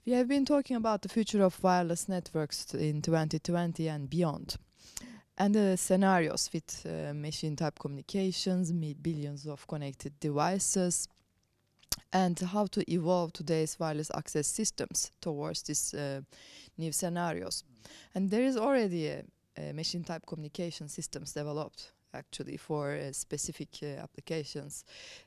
We have been talking about the future of wireless networks in 2020 and beyond, and the scenarios with machine-type communications, billions of connected devices, and how to evolve today's wireless access systems towards these new scenarios. And there is already a machine-type communication systems developed actually for specific applications,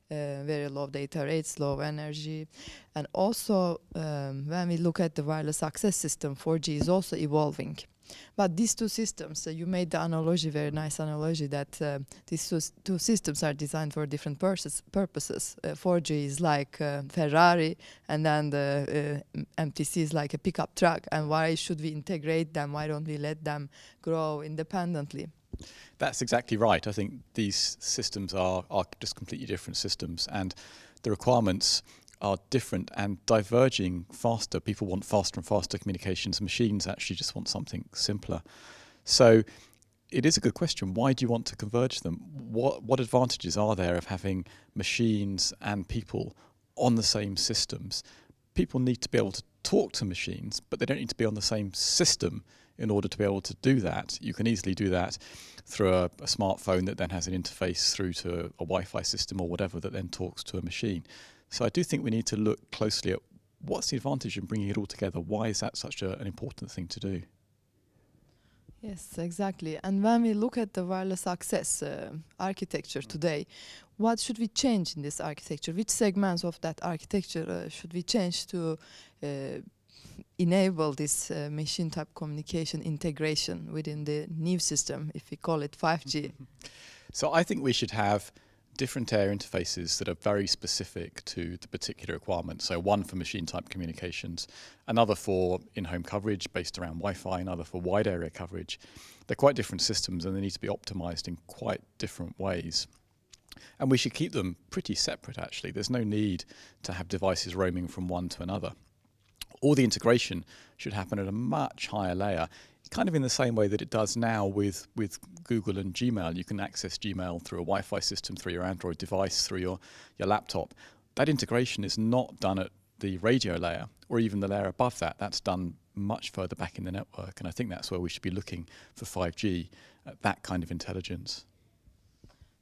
very low data rates, low energy. And also when we look at the wireless access system, 4G is also evolving. But these two systems, you made the analogy, very nice analogy, that these two systems are designed for different purposes. 4G is like Ferrari, and then the MTC is like a pickup truck. And why should we integrate them? Why don't we let them grow independently? That's exactly right. I think these systems are just completely different systems, and the requirements are different and diverging faster. People want faster and faster communications. Machines actually just want something simpler. So it is a good question. Why do you want to converge them? What advantages are there of having machines and people on the same systems? People need to be able to talk to machines, but they don't need to be on the same system in order to be able to do that. You can easily do that through a smartphone that then has an interface through to a Wi-Fi system or whatever that then talks to a machine. So I do think we need to look closely at what's the advantage in bringing it all together. Why is that such an important thing to do? Yes, exactly. And when we look at the wireless access architecture today, what should we change in this architecture? Which segments of that architecture should we change to enable this machine-type communication integration within the new system, if we call it 5G? So I think we should have different air interfaces that are very specific to the particular requirement. So one for machine-type communications, another for in-home coverage based around Wi-Fi, another for wide area coverage. They're quite different systems and they need to be optimized in quite different ways. And we should keep them pretty separate, actually. There's no need to have devices roaming from one to another. All the integration should happen at a much higher layer, kind of in the same way that it does now with Google and Gmail. You can access Gmail through a Wi-Fi system, through your Android device, through your laptop. That integration is not done at the radio layer or even the layer above that. That's done much further back in the network, and I think that's where we should be looking for 5G, at that kind of intelligence.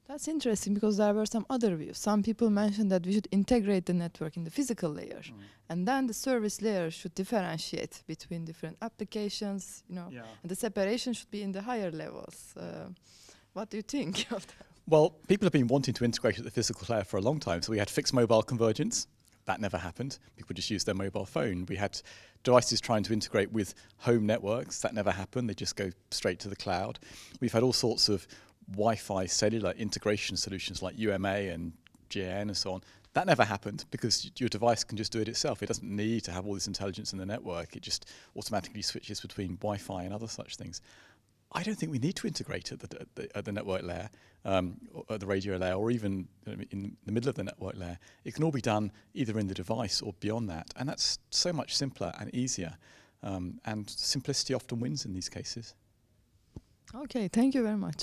That's interesting, because there were some other views. Some people mentioned that we should integrate the network in the physical layer, and then the service layer should differentiate between different applications, and the separation should be in the higher levels. What do you think of that? Well, people have been wanting to integrate at the physical layer for a long time. So we had fixed mobile convergence. That never happened. People just used their mobile phone. We had devices trying to integrate with home networks. That never happened. They just go straight to the cloud. We've had all sorts of Wi-Fi cellular integration solutions like UMA and GAN and so on. That never happened because your device can just do it itself. It doesn't need to have all this intelligence in the network. It just automatically switches between Wi-Fi and other such things. I don't think we need to integrate at the network layer, or at the radio layer, or even in the middle of the network layer. It can all be done either in the device or beyond that. And that's so much simpler and easier. And simplicity often wins in these cases. Okay, thank you very much.